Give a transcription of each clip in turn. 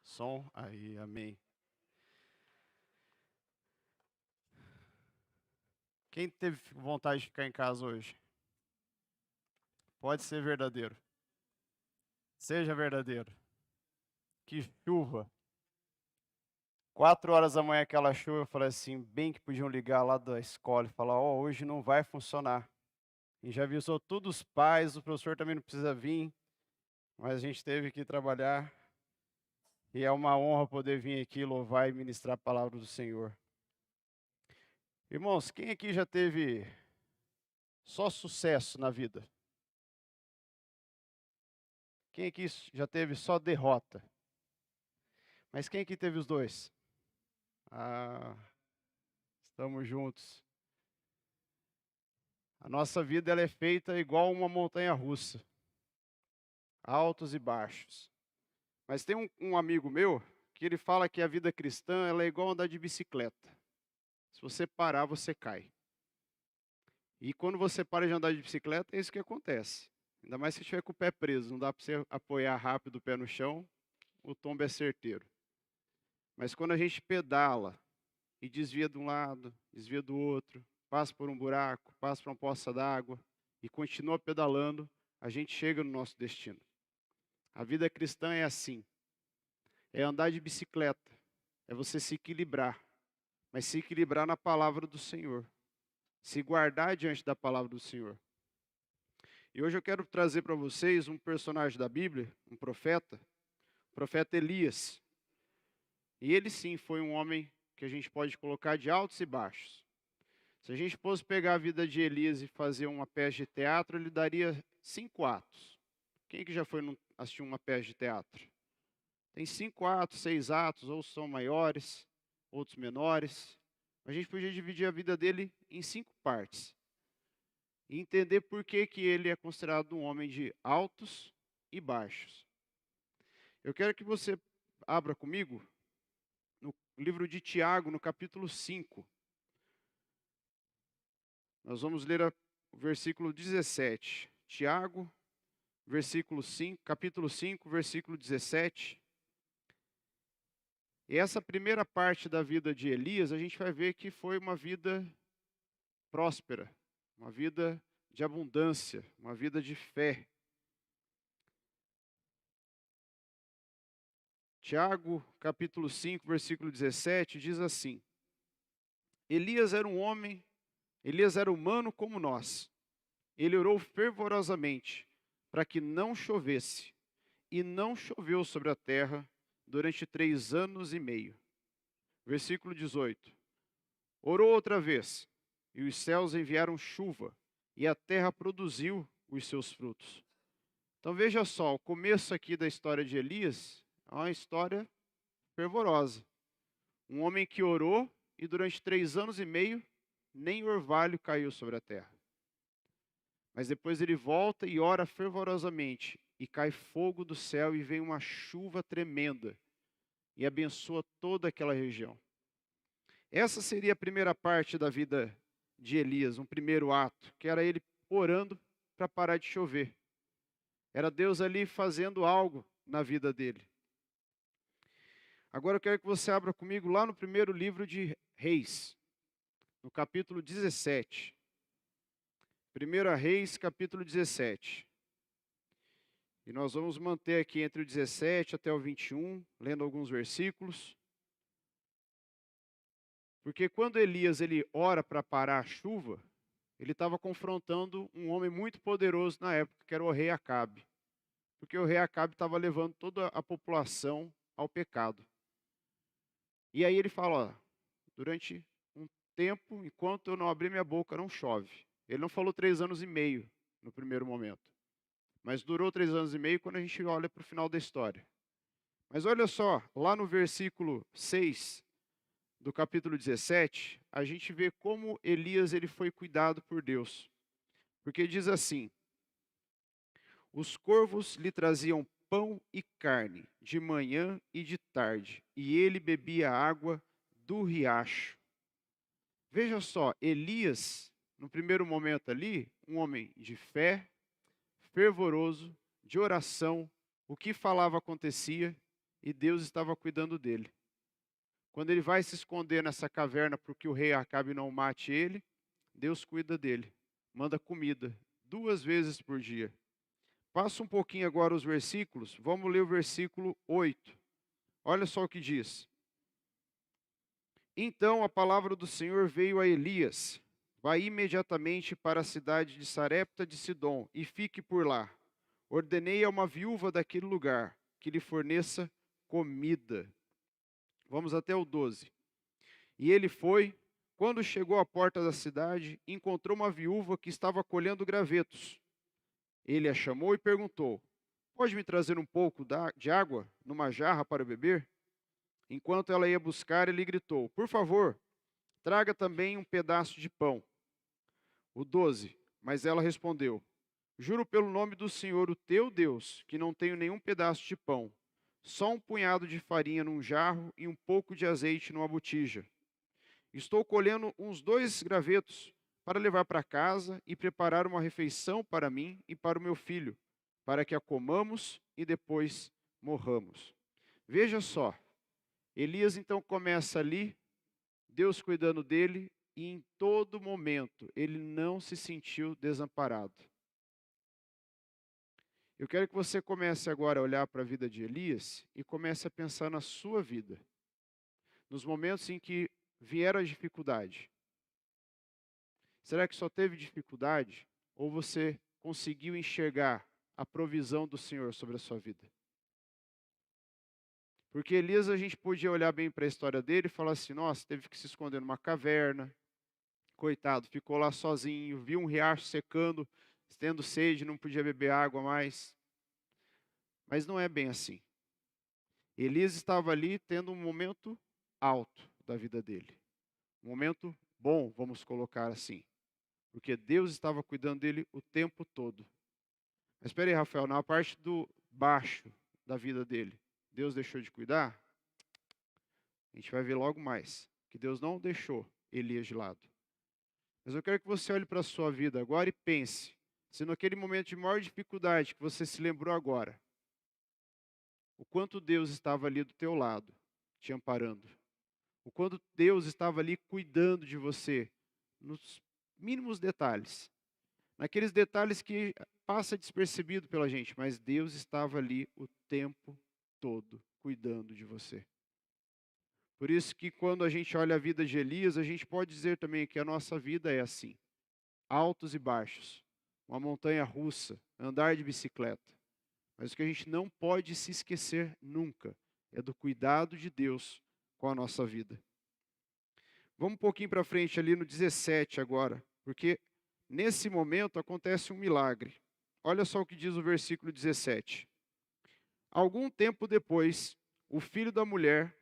Som aí, amém. Quem teve vontade de ficar em casa hoje? Pode ser verdadeiro. Seja verdadeiro. Que chuva. 4 horas da manhã aquela chuva, eu falei assim, bem que podiam ligar lá da escola e falar, ó, hoje não vai funcionar. E já avisou todos os pais, o professor também não precisa vir, mas a gente teve que trabalhar. E é uma honra poder vir aqui louvar e ministrar a palavra do Senhor. Irmãos, quem aqui já teve só sucesso na vida? Quem aqui já teve só derrota? Mas quem aqui teve os dois? Ah, estamos juntos. A nossa vida ela é feita igual uma montanha russa, altos e baixos. Mas tem um amigo meu que ele fala que a vida cristã ela é igual andar de bicicleta. Se você parar, você cai. E quando você para de andar de bicicleta, é isso que acontece. Ainda mais se estiver com o pé preso, não dá para você apoiar rápido o pé no chão, o tombo é certeiro. Mas quando a gente pedala e desvia de um lado, desvia do outro, passa por um buraco, passa por uma poça d'água e continua pedalando, a gente chega no nosso destino. A vida cristã é assim, é andar de bicicleta, é você se equilibrar, mas se equilibrar na palavra do Senhor, se guardar diante da palavra do Senhor. E hoje eu quero trazer para vocês um personagem da Bíblia, um profeta, o profeta Elias. E ele sim foi um homem que a gente pode colocar de altos e baixos. Se a gente fosse pegar a vida de Elias e fazer uma peça de teatro, ele daria 5 atos. Quem que já foi assistir uma peça de teatro? Tem 5 atos, 6 atos, ou são maiores, outros menores. A gente podia dividir a vida dele em 5 partes. E entender por que que ele é considerado um homem de altos e baixos. Eu quero que você abra comigo no livro de Tiago, no capítulo 5. Nós vamos ler o versículo 17. Tiago, versículo 5, capítulo 5, versículo 17. E essa primeira parte da vida de Elias, a gente vai ver que foi uma vida próspera, uma vida de abundância, uma vida de fé. Tiago, capítulo 5, versículo 17, diz assim: Elias era um homem, Elias era humano como nós. Ele orou fervorosamente para que não chovesse, e não choveu sobre a terra durante 3 anos e meio. Versículo 18. Orou outra vez, e os céus enviaram chuva, e a terra produziu os seus frutos. Então veja só, o começo aqui da história de Elias é uma história fervorosa. Um homem que orou e durante 3 anos e meio nem orvalho caiu sobre a terra. Mas depois ele volta e ora fervorosamente, e cai fogo do céu e vem uma chuva tremenda, e abençoa toda aquela região. Essa seria a primeira parte da vida de Elias, um primeiro ato, que era ele orando para parar de chover. Era Deus ali fazendo algo na vida dele. Agora eu quero que você abra comigo lá no primeiro livro de Reis, no capítulo 17. 1 Reis, capítulo 17. E nós vamos manter aqui entre o 17 até o 21, lendo alguns versículos. Porque quando Elias ele ora para parar a chuva, ele estava confrontando um homem muito poderoso na época, que era o rei Acabe. Porque o rei Acabe estava levando toda a população ao pecado. E aí ele fala, ó, durante um tempo, enquanto eu não abrir minha boca, não chove. Ele não falou 3 anos e meio no primeiro momento. Mas durou 3 anos e meio quando a gente olha para o final da história. Mas olha só, lá no versículo 6 do capítulo 17, a gente vê como Elias ele foi cuidado por Deus. Porque diz assim: os corvos lhe traziam pão e carne, de manhã e de tarde, e ele bebia água do riacho. Veja só, Elias, no primeiro momento ali, um homem de fé, fervoroso, de oração, o que falava acontecia, e Deus estava cuidando dele. Quando ele vai se esconder nessa caverna para que o rei Acabe não mate ele, Deus cuida dele, manda comida 2 vezes por dia. Passa um pouquinho agora os versículos, vamos ler o versículo 8. Olha só o que diz. Então a palavra do Senhor veio a Elias: vai imediatamente para a cidade de Sarepta de Sidom e fique por lá. Ordenei a uma viúva daquele lugar que lhe forneça comida. Vamos até o 12. E ele foi, quando chegou à porta da cidade, encontrou uma viúva que estava colhendo gravetos. Ele a chamou e perguntou: pode me trazer um pouco de água numa jarra para beber? Enquanto ela ia buscar, ele gritou: por favor, traga também um pedaço de pão. O 12. Mas ela respondeu: juro pelo nome do Senhor, o teu Deus, que não tenho nenhum pedaço de pão, só um punhado de farinha num jarro e um pouco de azeite numa botija. Estou colhendo uns 2 gravetos para levar para casa e preparar uma refeição para mim e para o meu filho, para que a comamos e depois morramos. Veja só, Elias então começa ali, Deus cuidando dele, e em todo momento ele não se sentiu desamparado. Eu quero que você comece agora a olhar para a vida de Elias e comece a pensar na sua vida. Nos momentos em que vieram a dificuldade. Será que só teve dificuldade? Ou você conseguiu enxergar a provisão do Senhor sobre a sua vida? Porque Elias, a gente podia olhar bem para a história dele e falar assim, nossa, teve que se esconder numa caverna, coitado, ficou lá sozinho, viu um riacho secando, tendo sede, não podia beber água mais. Mas não é bem assim. Elias estava ali tendo um momento alto da vida dele. Um momento bom, vamos colocar assim. Porque Deus estava cuidando dele o tempo todo. Mas espera aí, Rafael, na parte do baixo da vida dele, Deus deixou de cuidar? A gente vai ver logo mais que Deus não deixou Elias de lado. Mas eu quero que você olhe para a sua vida agora e pense, se naquele momento de maior dificuldade que você se lembrou agora, o quanto Deus estava ali do teu lado, te amparando. O quanto Deus estava ali cuidando de você, nos mínimos detalhes. Naqueles detalhes que passa despercebido pela gente, mas Deus estava ali o tempo todo cuidando de você. Por isso que quando a gente olha a vida de Elias, a gente pode dizer também que a nossa vida é assim, altos e baixos, uma montanha russa, andar de bicicleta. Mas o que a gente não pode se esquecer nunca é do cuidado de Deus com a nossa vida. Vamos um pouquinho para frente ali no 17 agora, porque nesse momento acontece um milagre. Olha só o que diz o versículo 17. Algum tempo depois, o filho da mulher,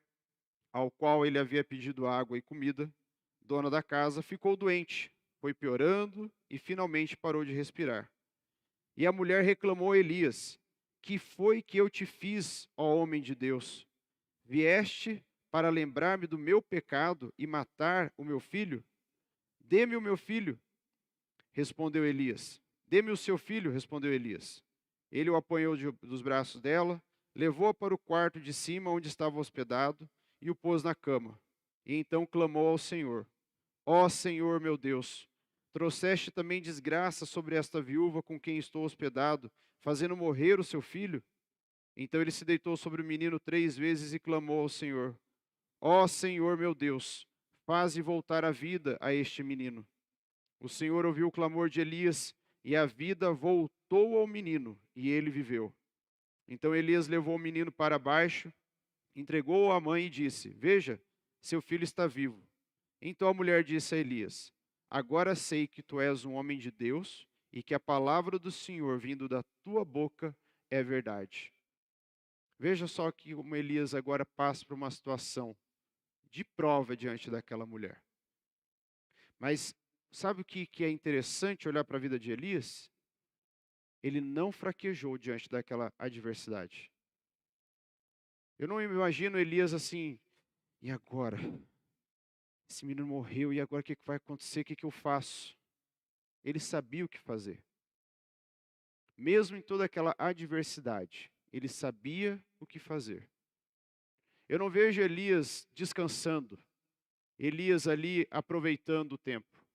ao qual ele havia pedido água e comida, dona da casa, ficou doente, foi piorando e finalmente parou de respirar. E a mulher reclamou a Elias: que foi que eu te fiz, ó homem de Deus? Vieste para lembrar-me do meu pecado e matar o meu filho? Dê-me o meu filho, respondeu Elias. Dê-me o seu filho, respondeu Elias. Ele o apanhou dos braços dela, levou-a para o quarto de cima onde estava hospedado e o pôs na cama. E então clamou ao Senhor: ó Senhor meu Deus, trouxeste também desgraça sobre esta viúva com quem estou hospedado, fazendo morrer o seu filho? Então ele se deitou sobre o menino 3 vezes e clamou ao Senhor: ó Senhor meu Deus, faze voltar a vida a este menino. O Senhor ouviu o clamor de Elias e a vida voltou ao menino e ele viveu. Então Elias levou o menino para baixo, entregou-o à mãe e disse: veja, seu filho está vivo. Então a mulher disse a Elias: agora sei que tu és um homem de Deus e que a palavra do Senhor vindo da tua boca é verdade. Veja só que como Elias agora passa por uma situação de prova diante daquela mulher. Mas sabe o que é interessante olhar para a vida de Elias? Ele não fraquejou diante daquela adversidade. Eu não imagino Elias assim, e agora? Esse menino morreu, e agora o que vai acontecer? O que eu faço? Ele sabia o que fazer. Mesmo em toda aquela adversidade, ele sabia o que fazer. Eu não vejo Elias descansando, Elias ali aproveitando o tempo.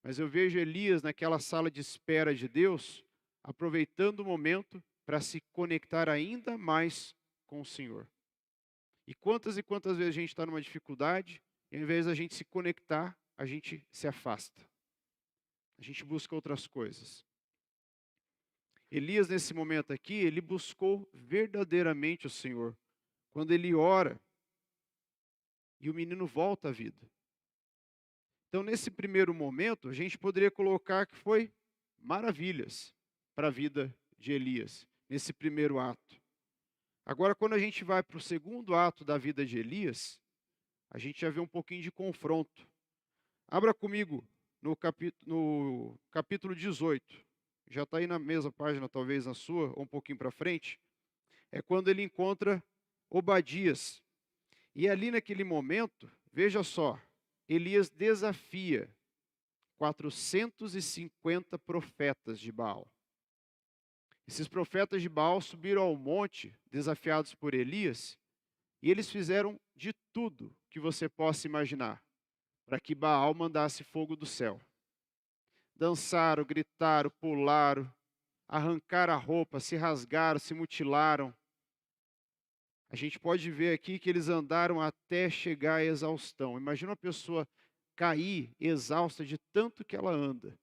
Mas eu vejo Elias naquela sala de espera de Deus, aproveitando o momento para se conectar ainda mais com o Senhor. E quantas vezes a gente está numa dificuldade, e ao invés da gente se conectar, a gente se afasta. A gente busca outras coisas. Elias, nesse momento aqui, ele buscou verdadeiramente o Senhor. Quando ele ora, e o menino volta à vida. Então, nesse primeiro momento, a gente poderia colocar que foi maravilhas para a vida de Elias, nesse primeiro ato. Agora, quando a gente vai para o segundo ato da vida de Elias, a gente já vê um pouquinho de confronto. Abra comigo no capítulo 18. Já está aí na mesma página, talvez na sua, ou um pouquinho para frente. É quando ele encontra Obadias. E ali naquele momento, veja só, Elias desafia 450 profetas de Baal. Esses profetas de Baal subiram ao monte, desafiados por Elias, e eles fizeram de tudo que você possa imaginar, para que Baal mandasse fogo do céu. Dançaram, gritaram, pularam, arrancaram a roupa, se rasgaram, se mutilaram. A gente pode ver aqui que eles andaram até chegar à exaustão. Imagina uma pessoa cair exausta de tanto que ela anda.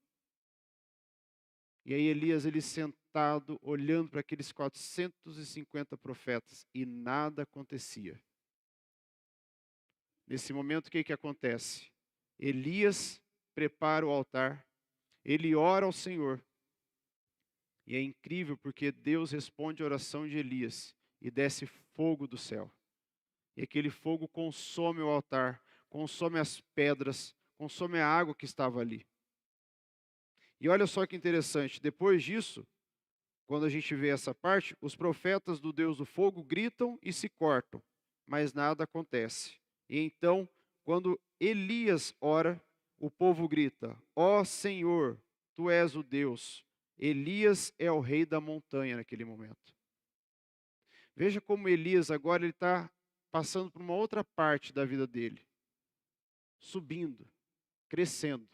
E aí Elias, ele sentado, olhando para aqueles 450 profetas, e nada acontecia. Nesse momento, o que acontece? Elias prepara o altar, ele ora ao Senhor. E é incrível porque Deus responde a oração de Elias e desce fogo do céu. E aquele fogo consome o altar, consome as pedras, consome a água que estava ali. E olha só que interessante, depois disso, quando a gente vê essa parte, os profetas do Deus do fogo gritam e se cortam, mas nada acontece. E então, quando Elias ora, o povo grita: ó Senhor, tu és o Deus. Elias é o rei da montanha naquele momento. Veja como Elias agora ele está passando por uma outra parte da vida dele. Subindo, crescendo.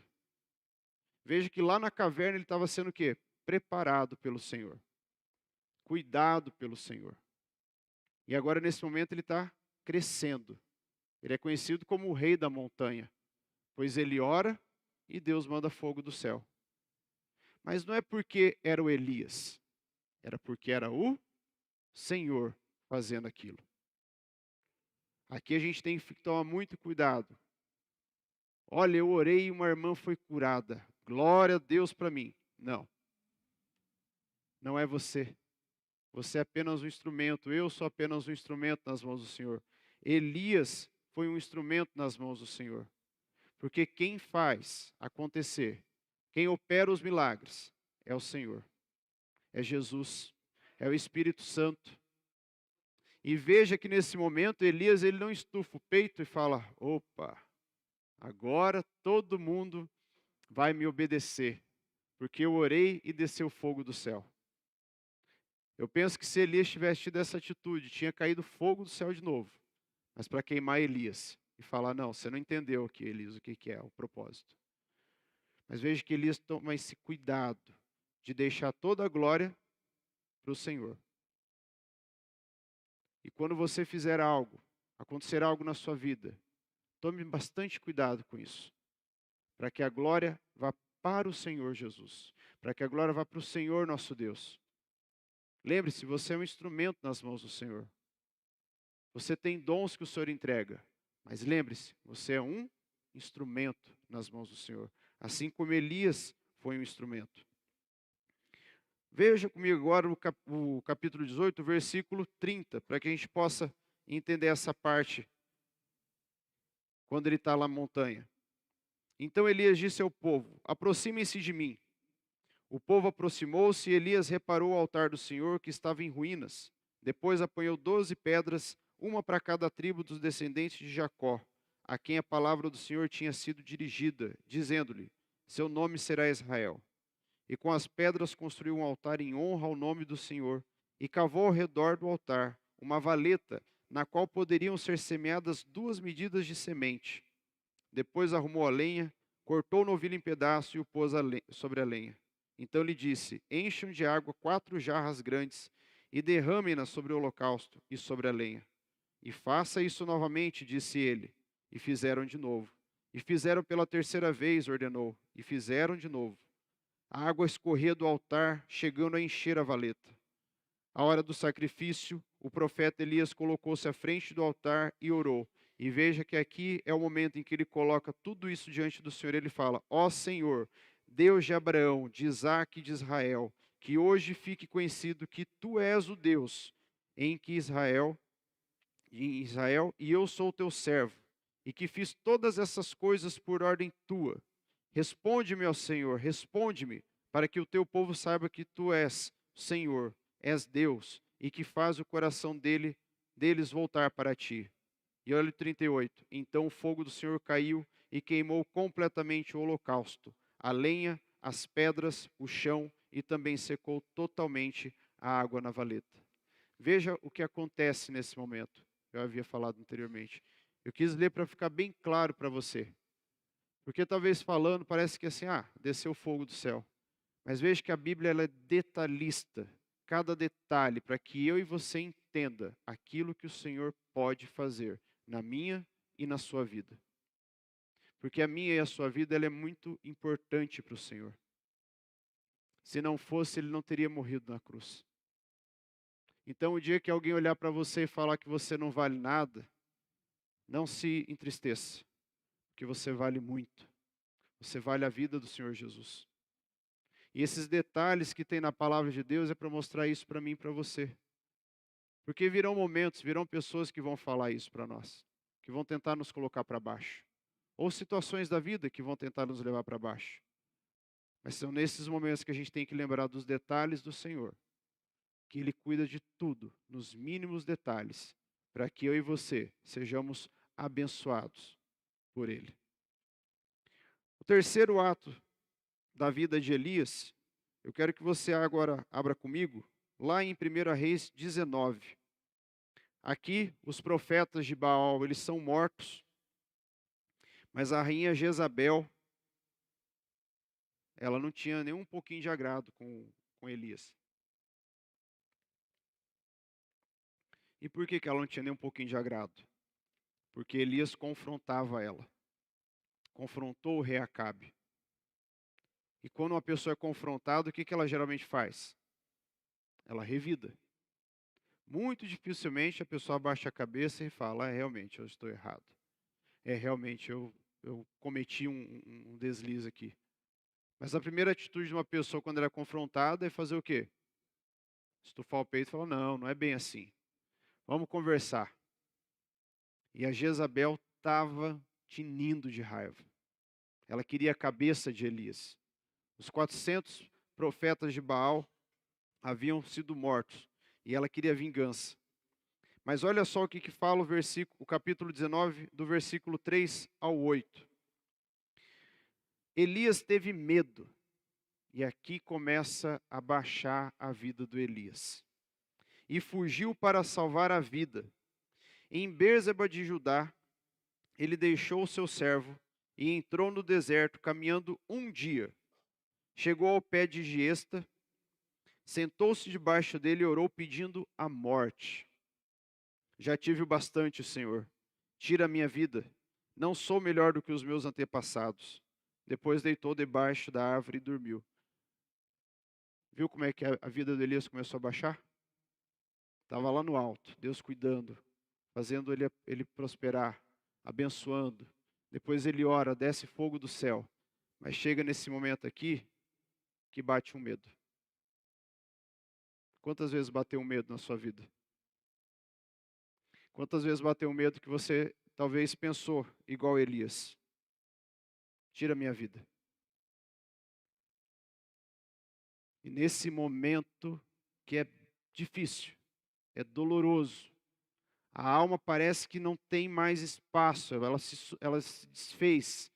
Veja que lá na caverna ele estava sendo o quê? Preparado pelo Senhor. Cuidado pelo Senhor. E agora nesse momento ele está crescendo. Ele é conhecido como o rei da montanha. Pois ele ora e Deus manda fogo do céu. Mas não é porque era o Elias. Era porque era o Senhor fazendo aquilo. Aqui a gente tem que tomar muito cuidado. Olha, eu orei e uma irmã foi curada. Glória a Deus para mim. Não. Não é você. Você é apenas um instrumento. Eu sou apenas um instrumento nas mãos do Senhor. Elias foi um instrumento nas mãos do Senhor. Porque quem faz acontecer, quem opera os milagres, é o Senhor. É Jesus. É o Espírito Santo. E veja que nesse momento Elias ele não estufa o peito e fala: opa, agora todo mundo vai me obedecer, porque eu orei e desceu fogo do céu. Eu penso que se Elias tivesse tido essa atitude, tinha caído fogo do céu de novo, mas para queimar Elias e falar: não, você não entendeu aqui, Elias, o que é o propósito. Mas veja que Elias toma esse cuidado de deixar toda a glória para o Senhor. E quando você fizer algo, acontecer algo na sua vida, tome bastante cuidado com isso, para que a glória vá para o Senhor Jesus, para que a glória vá para o Senhor nosso Deus. Lembre-se, você é um instrumento nas mãos do Senhor. Você tem dons que o Senhor entrega, mas lembre-se, você é um instrumento nas mãos do Senhor, assim como Elias foi um instrumento. Veja comigo agora o capítulo 18, versículo 30, para que a gente possa entender essa parte, quando ele está lá na montanha. Então Elias disse ao povo: aproximem-se de mim. O povo aproximou-se e Elias reparou o altar do Senhor que estava em ruínas. Depois apanhou 12 pedras, uma para cada tribo dos descendentes de Jacó, a quem a palavra do Senhor tinha sido dirigida, dizendo-lhe: seu nome será Israel. E com as pedras construiu um altar em honra ao nome do Senhor, e cavou ao redor do altar uma valeta na qual poderiam ser semeadas 2 medidas de semente. Depois arrumou a lenha, cortou o novilho em pedaços e o pôs sobre a lenha. Então lhe disse: encham de água 4 jarras grandes e derramem-na sobre o holocausto e sobre a lenha. E faça isso novamente, disse ele. E fizeram de novo. E fizeram pela terceira vez, ordenou. E fizeram de novo. A água escorria do altar, chegando a encher a valeta. À hora do sacrifício, o profeta Elias colocou-se à frente do altar e orou. E veja que aqui é o momento em que ele coloca tudo isso diante do Senhor. Ele fala: ó Senhor, Deus de Abraão, de Isaque e de Israel, que hoje fique conhecido que tu és o Deus em Israel, e eu sou o teu servo, e que fiz todas essas coisas por ordem tua. Responde-me, ó Senhor, responde-me, para que o teu povo saiba que tu és Senhor, és Deus, e que faz o coração deles voltar para ti. E olha o 38. Então o fogo do Senhor caiu e queimou completamente o holocausto, a lenha, as pedras, o chão, e também secou totalmente a água na valeta. Veja o que acontece nesse momento. Eu havia falado anteriormente. Eu quis ler para ficar bem claro para você. Porque talvez falando parece que assim, desceu fogo do céu. Mas veja que a Bíblia ela é detalhista. Cada detalhe para que eu e você entenda aquilo que o Senhor pode fazer na minha e na sua vida. Porque a minha e a sua vida ela é muito importante para o Senhor. Se não fosse, Ele não teria morrido na cruz. Então, o dia que alguém olhar para você e falar que você não vale nada, não se entristeça, porque você vale muito. Você vale a vida do Senhor Jesus. E esses detalhes que tem na palavra de Deus é para mostrar isso para mim e para você. Porque virão momentos, virão pessoas que vão falar isso para nós, que vão tentar nos colocar para baixo. Ou situações da vida que vão tentar nos levar para baixo. Mas são nesses momentos que a gente tem que lembrar dos detalhes do Senhor. Que Ele cuida de tudo, nos mínimos detalhes, para que eu e você sejamos abençoados por Ele. O terceiro ato da vida de Elias, eu quero que você agora abra comigo, lá em 1 Reis 19. Aqui, os profetas de Baal, eles são mortos, mas a rainha Jezabel, ela não tinha nem um pouquinho de agrado com Elias. E por que ela não tinha nem um pouquinho de agrado? Porque Elias confrontava ela. Confrontou o rei Acabe. E quando uma pessoa é confrontada, o que ela geralmente faz? Ela revida. Muito dificilmente a pessoa abaixa a cabeça e fala: realmente, eu estou errado. Realmente, eu cometi um deslize aqui. Mas a primeira atitude de uma pessoa quando ela é confrontada é fazer o quê? Estufar o peito e falar: não é bem assim. Vamos conversar. E a Jezabel estava tinindo de raiva. Ela queria a cabeça de Elias. Os 400 profetas de Baal haviam sido mortos e ela queria vingança. Mas olha só o que fala o capítulo 19, do versículo 3 ao 8. Elias teve medo, e aqui começa a baixar a vida do Elias. E fugiu para salvar a vida. Em Berseba de Judá, ele deixou o seu servo e entrou no deserto, caminhando um dia. Chegou ao pé de Giesta, sentou-se debaixo dele e orou pedindo a morte. Já tive o bastante, Senhor. Tira a minha vida. Não sou melhor do que os meus antepassados. Depois deitou debaixo da árvore e dormiu. Viu como é que a vida de Elias começou a baixar? Estava lá no alto, Deus cuidando, fazendo ele prosperar, abençoando. Depois ele ora, desce fogo do céu. Mas chega nesse momento aqui, que bate um medo. Quantas vezes bateu um medo na sua vida? Quantas vezes bateu um medo que você talvez pensou igual Elias? Tira a minha vida. E nesse momento que é difícil, é doloroso, a alma parece que não tem mais espaço, ela se desfez.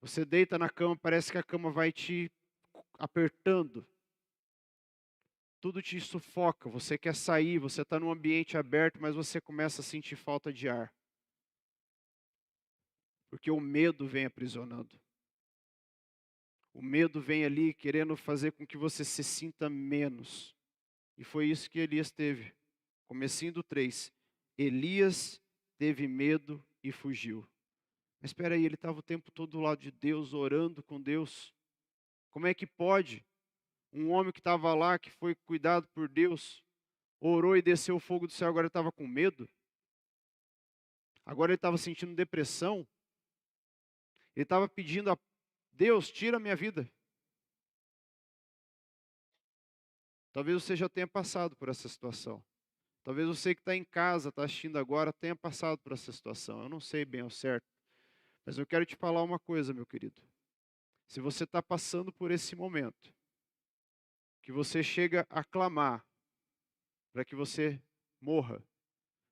Você deita na cama, parece que a cama vai te apertando. tudo te sufoca, você quer sair, você está num ambiente aberto, mas você começa a sentir falta de ar. Porque o medo vem aprisionando. O medo vem ali querendo fazer com que você se sinta menos. E foi isso que Elias teve. Comecinho do 3. Elias teve medo e fugiu. Mas espera aí, ele estava o tempo todo do lado de Deus, orando com Deus. Como é que pode um homem que estava lá, que foi cuidado por Deus, orou e desceu o fogo do céu, agora ele estava com medo? Agora ele estava sentindo depressão? Ele estava pedindo a Deus, tira a minha vida. Talvez você já tenha passado por essa situação. Talvez você que está em casa, está assistindo agora, tenha passado por essa situação. Eu não sei bem ao certo. Mas eu quero te falar uma coisa, meu querido. Se você está passando por esse momento, que você chega a clamar para que você morra,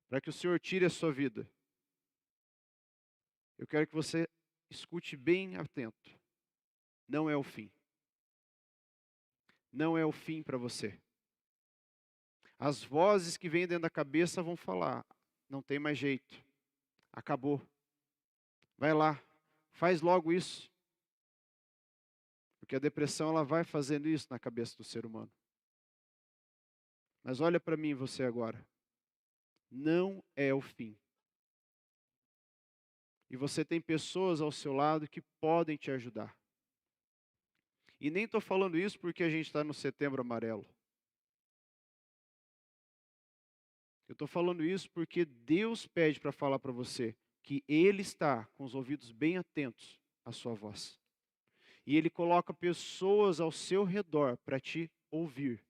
para que o Senhor tire a sua vida, eu quero que você escute bem atento. Não é o fim. Não é o fim para você. As vozes que vêm dentro da cabeça vão falar: não tem mais jeito, acabou. Vai lá, faz logo isso. Porque a depressão ela vai fazendo isso na cabeça do ser humano. Mas olha para mim você agora. Não é o fim. E você tem pessoas ao seu lado que podem te ajudar. E nem estou falando isso porque a gente está no Setembro Amarelo. Eu estou falando isso porque Deus pede para falar para você que Ele está com os ouvidos bem atentos à sua voz. E Ele coloca pessoas ao seu redor para te ouvir.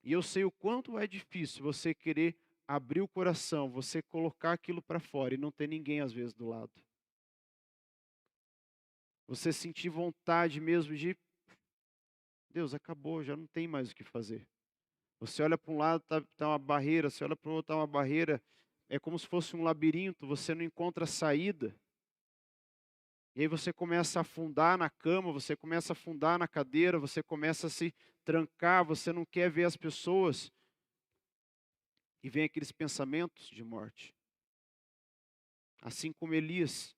E eu sei o quanto é difícil você querer abrir o coração, você colocar aquilo para fora e não ter ninguém às vezes do lado. Você sentir vontade mesmo de, Deus, acabou, já não tem mais o que fazer. Você olha para um lado, tá uma barreira, você olha para o outro, tá uma barreira. É como se fosse um labirinto, você não encontra saída. E aí você começa a afundar na cama, você começa a afundar na cadeira, você começa a se trancar, você não quer ver as pessoas. E vem aqueles pensamentos de morte. Assim como Elias,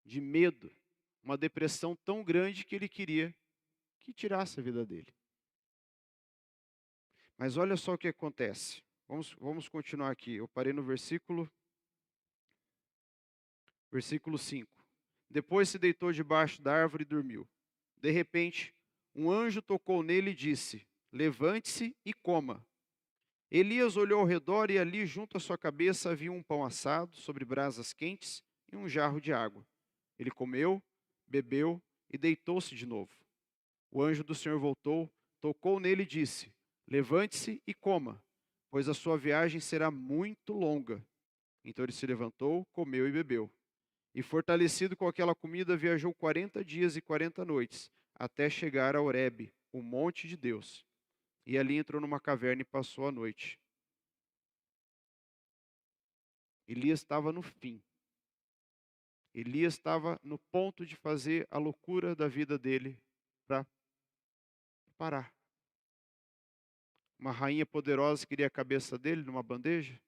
de medo, uma depressão tão grande que ele queria que tirasse a vida dele. Mas olha só o que acontece. Vamos continuar aqui. Eu parei no versículo 5. Depois se deitou debaixo da árvore e dormiu. De repente, um anjo tocou nele e disse: levante-se e coma. Elias olhou ao redor e ali, junto à sua cabeça, havia um pão assado sobre brasas quentes e um jarro de água. Ele comeu, bebeu e deitou-se de novo. O anjo do Senhor voltou, tocou nele e disse: levante-se e coma, pois a sua viagem será muito longa. Então ele se levantou, comeu e bebeu. E fortalecido com aquela comida, viajou 40 dias e 40 noites, até chegar a Horebe, o monte de Deus. E ali entrou numa caverna e passou a noite. Elias estava no fim. Elias estava no ponto de fazer a loucura da vida dele para parar. Uma rainha poderosa queria a cabeça dele numa bandeja.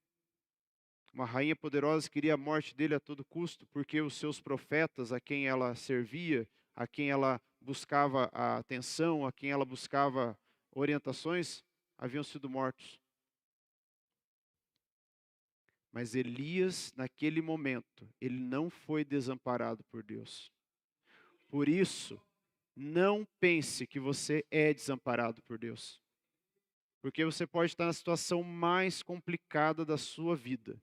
Uma rainha poderosa queria a morte dele a todo custo, porque os seus profetas, a quem ela servia, a quem ela buscava a atenção, a quem ela buscava orientações, haviam sido mortos. Mas Elias, naquele momento, ele não foi desamparado por Deus. Por isso, não pense que você é desamparado por Deus. Porque você pode estar na situação mais complicada da sua vida.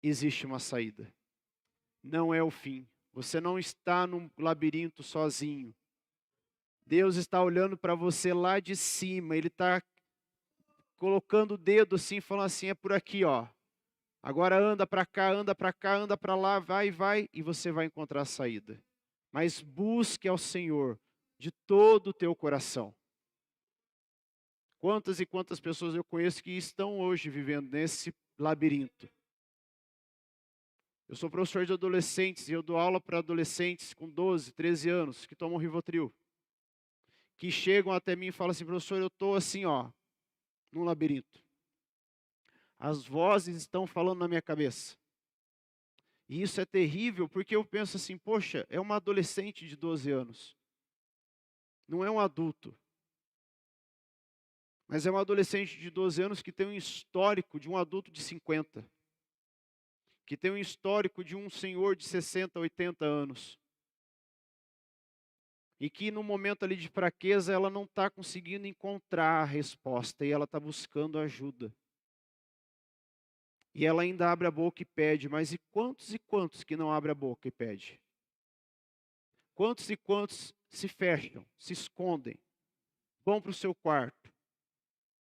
Existe uma saída. Não é o fim. Você não está num labirinto sozinho. Deus está olhando para você lá de cima. Ele está colocando o dedo assim, falando assim, é por aqui, ó. Agora anda para cá, anda para cá, anda para lá, vai, e você vai encontrar a saída. Mas busque ao Senhor de todo o teu coração. Quantas e quantas pessoas eu conheço que estão hoje vivendo nesse labirinto. Eu sou professor de adolescentes e eu dou aula para adolescentes com 12, 13 anos que tomam Rivotril. que chegam até mim e falam assim: professor, eu estou assim, ó, num labirinto. As vozes estão falando na minha cabeça. E isso é terrível, porque eu penso assim, poxa, é uma adolescente de 12 anos. Não é um adulto. Mas é uma adolescente de 12 anos que tem um histórico de um adulto de 50. Que tem um histórico de um senhor de 60, 80 anos. E que no momento ali de fraqueza ela não está conseguindo encontrar a resposta e ela está buscando ajuda. E ela ainda abre a boca e pede, mas e quantos que não abrem a boca e pede? Quantos e quantos se fecham, se escondem, vão para o seu quarto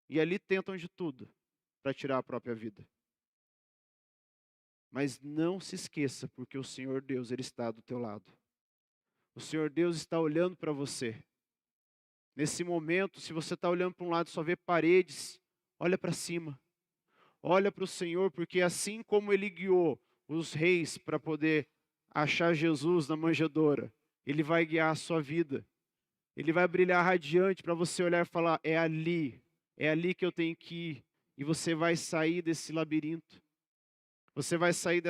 e ali tentam de tudo para tirar a própria vida? Mas não se esqueça, porque o Senhor Deus, Ele está do teu lado. O Senhor Deus está olhando para você. Nesse momento, se você está olhando para um lado e só vê paredes, olha para cima. Olha para o Senhor, porque assim como Ele guiou os reis para poder achar Jesus na manjedoura, Ele vai guiar a sua vida. Ele vai brilhar radiante para você olhar e falar: é ali que eu tenho que ir. E você vai sair desse labirinto. Você vai sair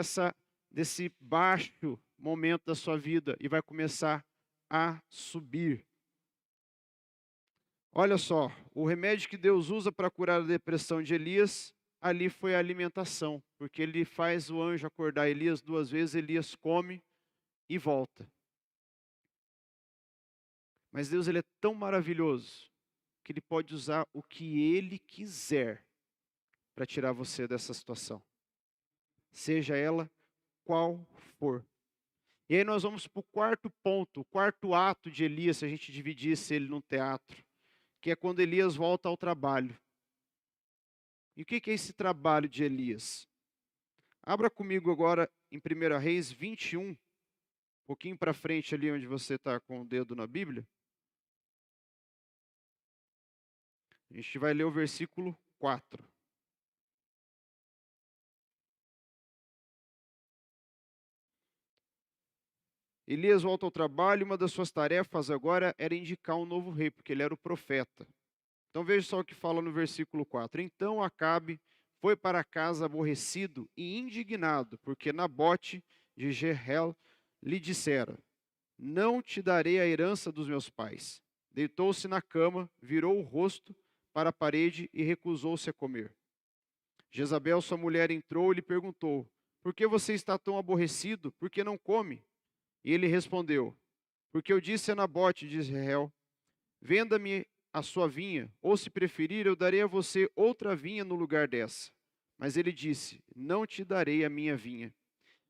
desse baixo momento da sua vida e vai começar a subir. Olha só, o remédio que Deus usa para curar a depressão de Elias, ali foi a alimentação, porque ele faz o anjo acordar Elias 2 vezes, Elias come e volta. Mas Deus, ele é tão maravilhoso que ele pode usar o que ele quiser para tirar você dessa situação, seja ela qual for. E aí nós vamos para o quarto ponto, o quarto ato de Elias, se a gente dividisse ele num teatro, que é quando Elias volta ao trabalho. E o que é esse trabalho de Elias? Abra comigo agora em 1 Reis 21, um pouquinho para frente ali onde você está com o dedo na Bíblia. A gente vai ler o versículo 4. Elias volta ao trabalho e uma das suas tarefas agora era indicar um novo rei, porque ele era o profeta. Então veja só o que fala no versículo 4. Então Acabe foi para casa aborrecido e indignado, porque Nabote de Jezreel lhe dissera: não te darei a herança dos meus pais. Deitou-se na cama, virou o rosto para a parede e recusou-se a comer. Jezabel, sua mulher, entrou e lhe perguntou: por que você está tão aborrecido? Por que não come? E ele respondeu: porque eu disse a Nabote de Israel: venda-me a sua vinha, ou se preferir, eu darei a você outra vinha no lugar dessa. Mas ele disse: não te darei a minha vinha.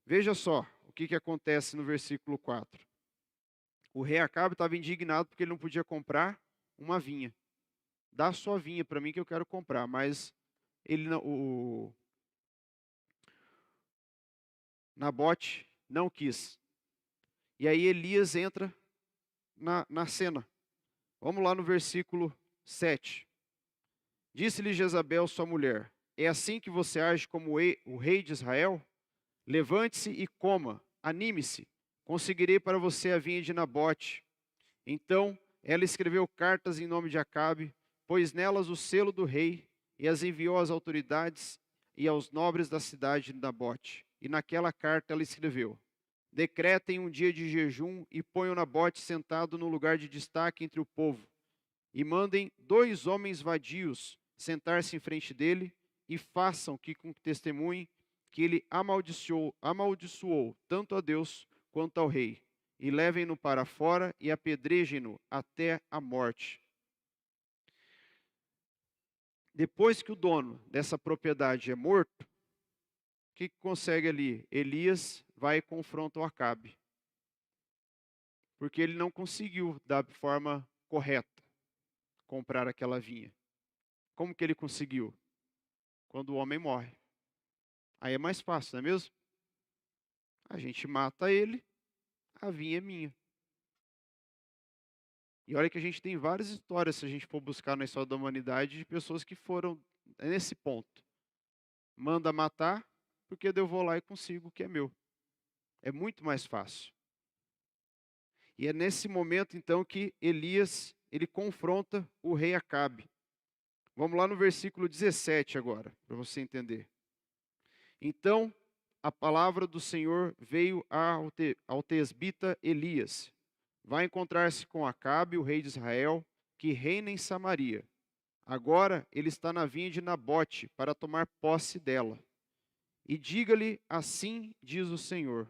Veja só o que acontece no versículo 4. O rei Acabe estava indignado porque ele não podia comprar uma vinha. Dá sua vinha para mim que eu quero comprar, mas ele não, o Nabote não quis. E aí Elias entra na cena. Vamos lá no versículo 7. Disse-lhe Jezabel, sua mulher: é assim que você age como o rei de Israel? Levante-se e coma, anime-se, conseguirei para você a vinha de Nabote. Então ela escreveu cartas em nome de Acabe, pôs nelas o selo do rei e as enviou às autoridades e aos nobres da cidade de Nabote. E naquela carta ela escreveu: decretem um dia de jejum e ponham Nabote sentado no lugar de destaque entre o povo. E mandem 2 homens vadios sentar-se em frente dele e façam que com testemunhe que ele amaldiçoou tanto a Deus quanto ao rei. E levem-no para fora e apedrejem-no até a morte. Depois que o dono dessa propriedade é morto, o que consegue ali? Elias vai e confronta o Acabe. Porque ele não conseguiu, da forma correta, comprar aquela vinha. Como que ele conseguiu? Quando o homem morre. Aí é mais fácil, não é mesmo? A gente mata ele, a vinha é minha. E olha que a gente tem várias histórias, se a gente for buscar na história da humanidade, de pessoas que foram nesse ponto. Manda matar, porque eu vou lá e consigo o que é meu. É muito mais fácil. E é nesse momento, então, que Elias, ele confronta o rei Acabe. Vamos lá no versículo 17 agora, para você entender. Então, a palavra do Senhor veio ao tesbita Elias. Vai encontrar-se com Acabe, o rei de Israel, que reina em Samaria. Agora ele está na vinha de Nabote para tomar posse dela. E diga-lhe, assim diz o Senhor: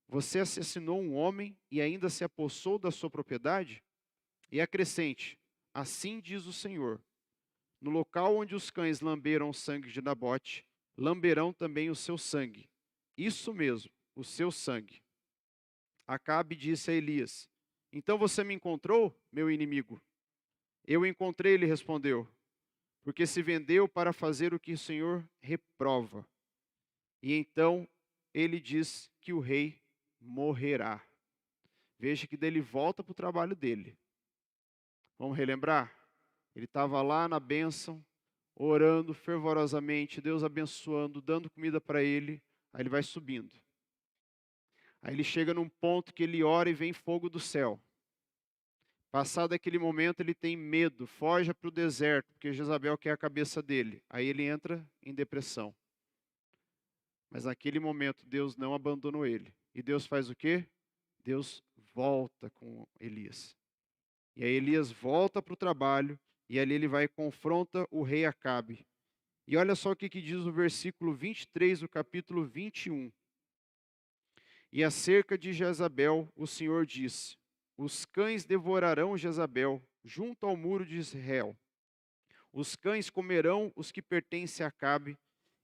você assassinou um homem e ainda se apossou da sua propriedade? E acrescente, assim diz o Senhor: no local onde os cães lamberam o sangue de Nabote, lamberão também o seu sangue. Isso mesmo, o seu sangue. Acabe disse a Elias: então você me encontrou, meu inimigo? Eu encontrei, ele respondeu, porque se vendeu para fazer o que o Senhor reprova. E então ele diz que o rei morrerá. Veja que dele volta para o trabalho dele. Vamos relembrar? Ele estava lá na bênção, orando fervorosamente, Deus abençoando, dando comida para ele. Aí ele vai subindo. Aí ele chega num ponto que ele ora e vem fogo do céu. Passado aquele momento, ele tem medo, foge para o deserto, porque Jezabel quer a cabeça dele. Aí ele entra em depressão. Mas naquele momento, Deus não abandonou ele. E Deus faz o quê? Deus volta com Elias. E aí Elias volta para o trabalho, e ali ele vai e confronta o rei Acabe. E olha só o que diz o versículo 23 do capítulo 21. E acerca de Jezabel, o Senhor disse: os cães devorarão Jezabel junto ao muro de Israel. Os cães comerão os que pertencem a Acabe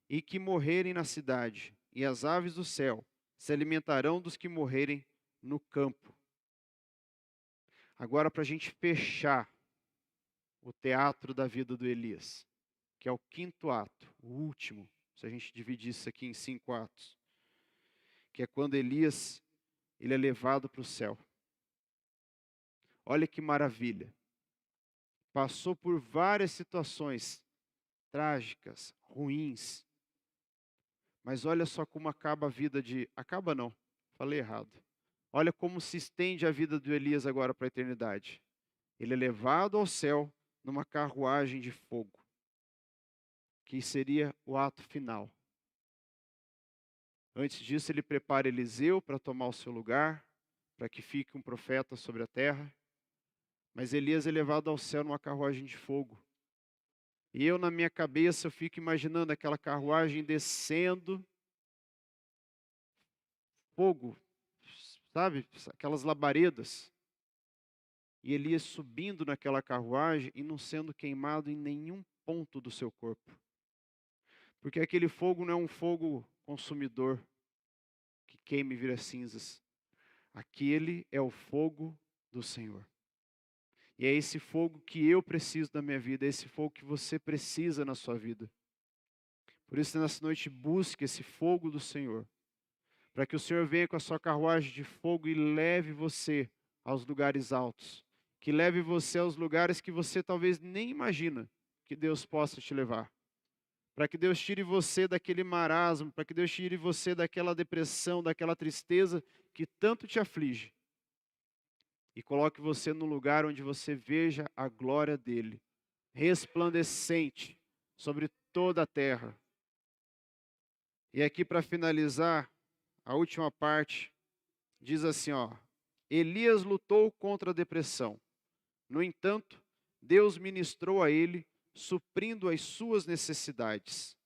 e que morrerem na cidade, e as aves do céu se alimentarão dos que morrerem no campo. Agora, para a gente fechar o teatro da vida do Elias, que é o quinto ato, o último, se a gente dividir isso aqui em 5 atos, que é quando Elias ele é levado para o céu. Olha que maravilha. Passou por várias situações trágicas, ruins, mas olha só como acaba a vida de... Acaba não, falei errado. Olha como se estende a vida do Elias agora para a eternidade. Ele é levado ao céu numa carruagem de fogo, que seria o ato final. Antes disso, ele prepara Eliseu para tomar o seu lugar, para que fique um profeta sobre a terra. Mas Elias é levado ao céu numa carruagem de fogo. E eu, na minha cabeça, eu fico imaginando aquela carruagem descendo, fogo, sabe? Aquelas labaredas. E Elias subindo naquela carruagem e não sendo queimado em nenhum ponto do seu corpo. Porque aquele fogo não é um fogo consumidor, que queima e vira cinzas. Aquele é o fogo do Senhor. E é esse fogo que eu preciso na minha vida, é esse fogo que você precisa na sua vida. Por isso, nessa noite, busque esse fogo do Senhor, para que o Senhor venha com a sua carruagem de fogo e leve você aos lugares altos, que leve você aos lugares que você talvez nem imagina que Deus possa te levar. Para que Deus tire você daquele marasmo, para que Deus tire você daquela depressão, daquela tristeza que tanto te aflige. E coloque você no lugar onde você veja a glória dele, resplandecente sobre toda a terra. E aqui para finalizar, a última parte, diz assim, ó: Elias lutou contra a depressão. No entanto, Deus ministrou a ele, suprindo as suas necessidades.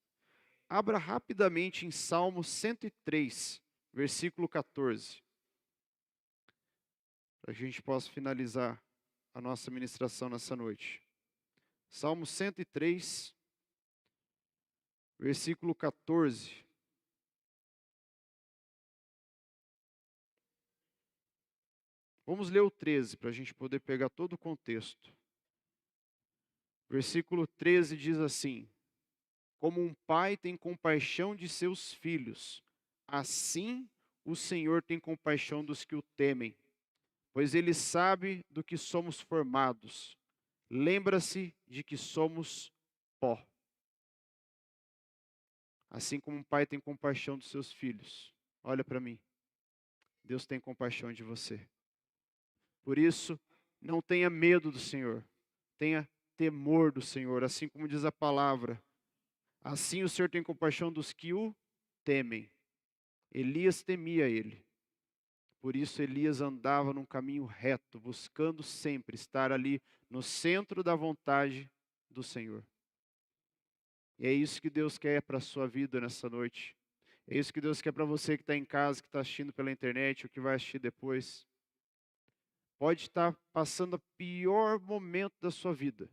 Abra rapidamente em Salmo 103, versículo 14. Para que a gente possa finalizar a nossa ministração nessa noite. Salmo 103, versículo 14. Vamos ler o 13, para a gente poder pegar todo o contexto. Versículo 13 diz assim: como um pai tem compaixão de seus filhos, assim o Senhor tem compaixão dos que o temem, pois ele sabe do que somos formados. Lembra-se de que somos pó. Assim como um pai tem compaixão dos seus filhos. Olha para mim. Deus tem compaixão de você. Por isso, Não tenha medo do Senhor, tenha temor do Senhor, assim como diz a palavra. Assim o Senhor tem compaixão dos que o temem. Elias temia ele. Por isso Elias andava num caminho reto, buscando sempre estar ali no centro da vontade do Senhor. E é isso que Deus quer para a sua vida nessa noite. É isso que Deus quer para você que está em casa, que está assistindo pela internet, ou que vai assistir depois. Pode estar passando o pior momento da sua vida.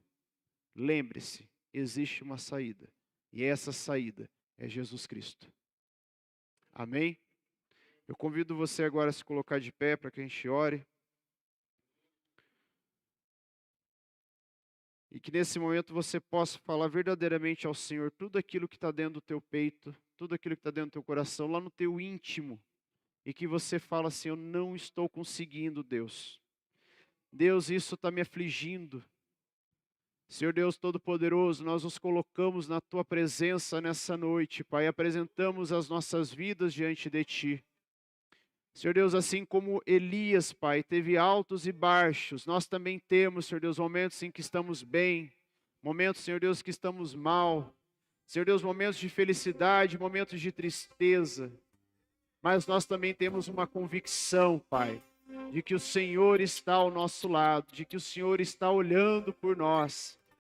Lembre-se, existe uma saída. E essa saída é Jesus Cristo. Amém? Eu convido você agora a se colocar de pé para que a gente ore. E que nesse momento você possa falar verdadeiramente ao Senhor tudo aquilo que está dentro do teu peito, tudo aquilo que está dentro do teu coração, lá no teu íntimo. E que você fala assim, eu não estou conseguindo, Deus. Deus, isso está me afligindo. Senhor Deus Todo-Poderoso, nós nos colocamos na Tua presença nessa noite, Pai, apresentamos as nossas vidas diante de Ti. Senhor Deus, assim como Elias, Pai, teve altos e baixos, nós também temos, Senhor Deus, momentos em que estamos bem, momentos, Senhor Deus, que estamos mal, Senhor Deus, momentos de felicidade, momentos de tristeza, mas nós também temos uma convicção, Pai, de que o Senhor está ao nosso lado, de que o Senhor está olhando por nós,